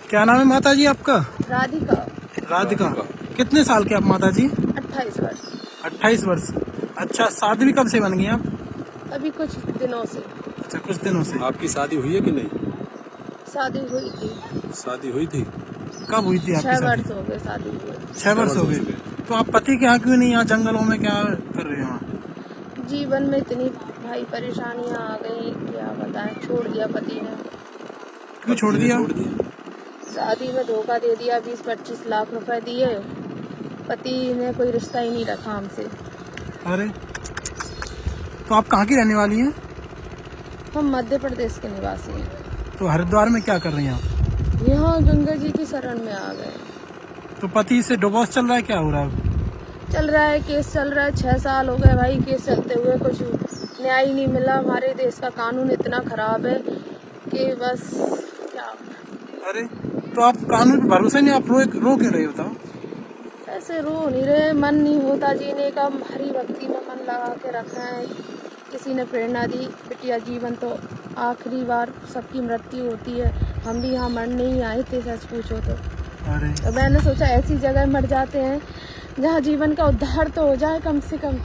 क्या नाम है माता जी आपका? राधिका। राधिका। कितने साल के आप माता जी? 28 वर्ष। 28 वर्ष। अच्छा, शादी भी कब से बन गई आप? अभी कुछ दिनों से। अच्छा, कुछ दिनों से। आपकी शादी हुई है कि नहीं? शादी हुई थी। शादी हुई थी? कब हुई थी आपकी 6 शादी? वर्ष हो गए शादी हुए। 6 वर्ष हो गए। तो आप पति के यहाँ क्यों नहीं, यहाँ जंगलों में क्या कर रहे हो? जीवन में इतनी भाई परेशानियां आ गई, क्या बताएं। छोड़ दिया पति ने। क्यों छोड़ दिया? शादी में धोखा दे दिया, 20-25 लाख रुपए दिए। पति ने कोई रिश्ता ही नहीं रखा हमसे। अरे, तो आप कहाँ की रहने वाली हैं? हम मध्य प्रदेश के निवासी हैं। तो हरिद्वार में क्या कर रही हैं आप? यहाँ गंगा जी की शरण में आ गए। तो पति से डिवोर्स चल रहा है, क्या हो रहा है? चल रहा है, केस चल रहा है। 6 साल हो गए भाई केस चलते हुए, कुछ न्याय ही नहीं मिला। हमारे देश का कानून इतना खराब है कि बस क्या। अरे, तो आप कानून पे भरोसा नहीं, आप रो क्यों रहे हो? बताओ। ऐसे रो नहीं रहे, मन नहीं होता जीने का। हरी भक्ति में मन लगा के रखा है। किसी ने प्रेरणा दी, बिटिया जीवन तो आखिरी बार सबकी मृत्यु होती है। हम भी यहाँ मरने ही आए थे, सच पूछो तो। अरे, तो मैंने सोचा ऐसी जगह मर जाते हैं जहाँ जीवन का उद्धार तो हो जाए कम से कम।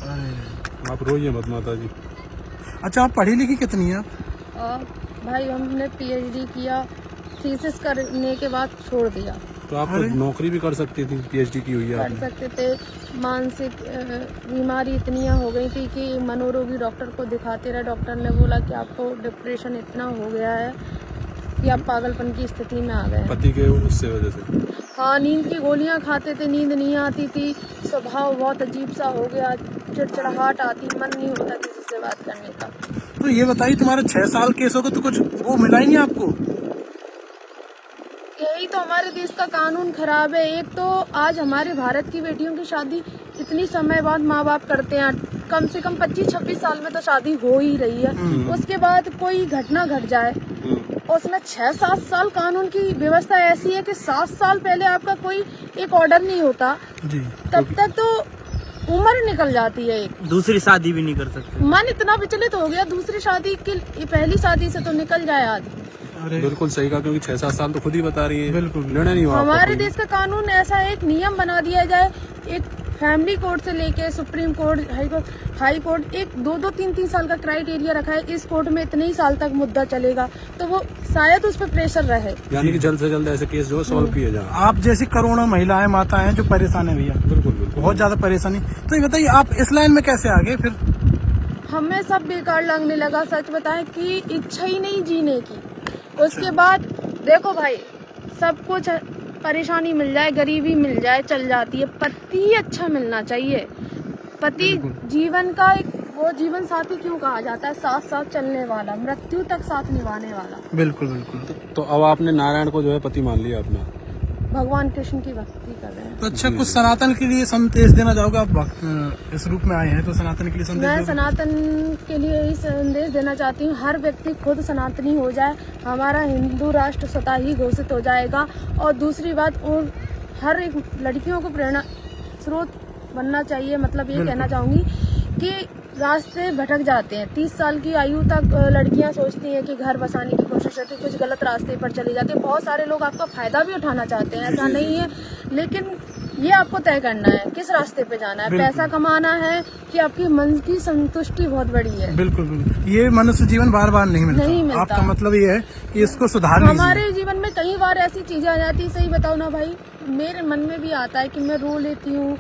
अरे, आप रोइए मत माता जी। अच्छा, आप पढ़ी लिखी कितनी है? और भाई हमने PhD किया, थीसिस करने के बाद छोड़ दिया। तो आप नौकरी भी कर सकती थी, PhD की हुई है कर आपने। सकते थे। मानसिक बीमारी इतनी हो गई थी कि मनोरोगी डॉक्टर को दिखाते रहे। डॉक्टर ने बोला कि आपको डिप्रेशन इतना हो गया है कि आप पागलपन की स्थिति में आ गए। पति के उससे वजह से? हाँ, नींद की गोलियां खाते थे, नींद नहीं आती थी। स्वभाव बहुत अजीब सा हो गया, चिड़चिड़ाहट आती, मन नहीं होता किसी से बात करने का। तो ये बताइए, तुम्हारे 6 साल केस हो गए तो कुछ वो मिला ही नहीं आपको? यही तो हमारे देश का कानून खराब है। एक तो आज हमारे भारत की बेटियों की शादी इतनी समय बाद माँ बाप करते हैं। कम से कम 25-26 साल में तो शादी हो ही रही है। उसके बाद कोई घटना घट जाए, उसमें 6-7 साल कानून की व्यवस्था ऐसी है कि 7 साल पहले आपका कोई एक ऑर्डर नहीं होता जी, तब तक तो उम्र निकल जाती है। एक दूसरी शादी भी नहीं कर सकते। मन इतना विचलित हो गया, दूसरी शादी की पहली शादी से तो निकल जाए आदमी। अरे, बिल्कुल सही कहा, क्योंकि 6-7 साल तो खुद ही बता रही है। बिल्कुल निर्णय नहीं हुआ हमारे देश का कानून ऐसा एक नियम बना दिया जाए, एक फैमिली कोर्ट से लेके सुप्रीम कोर्ट, हाई कोर्ट, एक 2-2, 3-3 साल का क्राइटेरिया रखा है। इस कोर्ट में इतने ही साल तक मुद्दा चलेगा, तो वो शायद उस पर प्रेशर रहे। यानी कि जल्द से जल्द ऐसे केस जो है सॉल्व किए जाए। आप जैसी करोड़ों महिलाएं, माताएं हैं जो परेशान है भैया, बिल्कुल बिल्कुल, बहुत ज्यादा परेशानी। तो ये बताइए, आप इस लाइन में कैसे आ गए फिर? हमें सब बेकार लगने लगा, सच बताएं कि इच्छा ही नहीं जीने की। उसके बाद देखो भाई, सब कुछ परेशानी मिल जाए, गरीबी मिल जाए, चल जाती है। पति अच्छा मिलना चाहिए। पति जीवन का एक वो जीवन साथी क्यों कहा जाता है? साथ साथ चलने वाला, मृत्यु तक साथ निभाने वाला। बिल्कुल बिल्कुल। तो अब आपने नारायण को जो है पति मान लिया अपना? भगवान कृष्ण की भक्ति कर रहे हैं। तो अच्छा, कुछ सनातन के लिए संदेश देना चाहोगे? आप इस रूप में आए हैं तो सनातन के लिए संदेश मैं दोगे? सनातन के लिए ही संदेश देना चाहती हूँ, हर व्यक्ति खुद सनातनी हो जाए, हमारा हिंदू राष्ट्र स्वतः ही घोषित हो जाएगा। और दूसरी बात, और हर एक लड़कियों को प्रेरणा स्रोत बनना चाहिए। मतलब ये कहना चाहूंगी कि रास्ते भटक जाते हैं। 30 साल की आयु तक लड़कियां सोचती हैं कि घर बसाने की कोशिश करती है, कुछ गलत रास्ते पर चली जाती है। बहुत सारे लोग आपका फायदा भी उठाना चाहते हैं, ऐसा नहीं है, लेकिन ये आपको तय करना है किस रास्ते पे जाना है। पैसा कमाना है कि आपकी मन की संतुष्टि बहुत बड़ी है। बिल्कुल बिल्कुल। ये मनुष्य जीवन बार बार नहीं मिलता। आपका मतलब ये है कि इसको सुधार लीजिए। हमारे जीवन में कई बार ऐसी चीजें आ जाती है, सही बताओ ना भाई, मेरे मन में भी आता है कि मैं रो लेती हूँ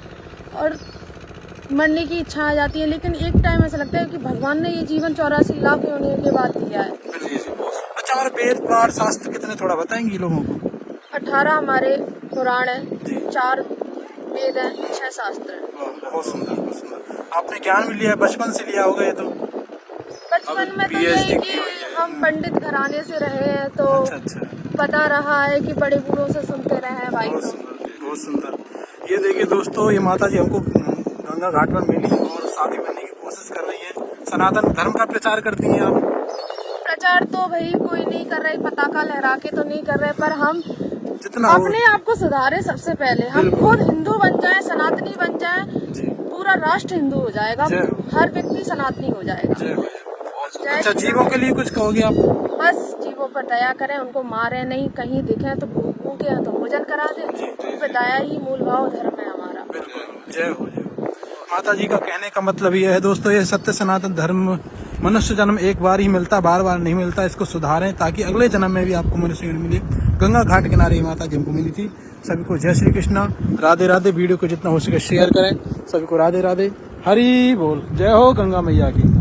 और मरने की इच्छा आ जाती है। लेकिन एक टाइम ऐसा लगता है कि भगवान ने ये जीवन 84 लाख होने के बाद दिया है। अच्छा, हमारे वेद पुराण शास्त्र कितने, थोड़ा बताएंगे लोगों को? 18 हमारे पुराण है, 4 वेद है, 6 शास्त्र है। बहुत सुंदर, बहुत सुंदर। आपने ज्ञान भी लिया, बचपन से लिया होगा ये तो? बचपन में तो यही कि हम पंडित घराने से रहे हैं, तो अच्छा, पता रहा है कि बड़े बूढ़ों से सुनते रहे हैं भाई। बहुत सुंदर, बहुत सुंदर। ये देखिए दोस्तों, ये माता जी हमको गंगा घाट पर मिली और शादी करने की कोशिश कर रही है। सनातन धर्म का प्रचार करती हैं आप? प्रचार तो भाई कोई नहीं कर रहे, पताका लहरा के तो नहीं कर रहे, पर हम जितना अपने आप को सुधारे। सबसे पहले हम खुद हिंदू बन जाए, सनातनी बन जाए, पूरा राष्ट्र हिंदू हो जाएगा, हर व्यक्ति सनातनी हो जाएगा। अच्छा, जीवों के लिए कुछ कहोगे आप? बस जीवों ऊपर दया करें, उनको मारे नहीं, कहीं दिखे तो भूखे हैं तो भोजन करा दें। उन पे दया ही मूल भाव धर्म है हमारा। बिल्कुल, जय हो जय हो। माता जी का कहने का मतलब ये है दोस्तों, ये सत्य सनातन धर्म, मनुष्य जन्म एक बार ही मिलता, बार बार नहीं मिलता। इसको सुधारें ताकि अगले जन्म में भी आपको मनुष्य जन्म मिले। गंगा घाट किनारे माता जी हमको मिली थी। सभी को जय श्री कृष्णा, राधे राधे। वीडियो को जितना हो सके शेयर करें। सभी को राधे राधे, हरि बोल, जय हो गंगा मैया की।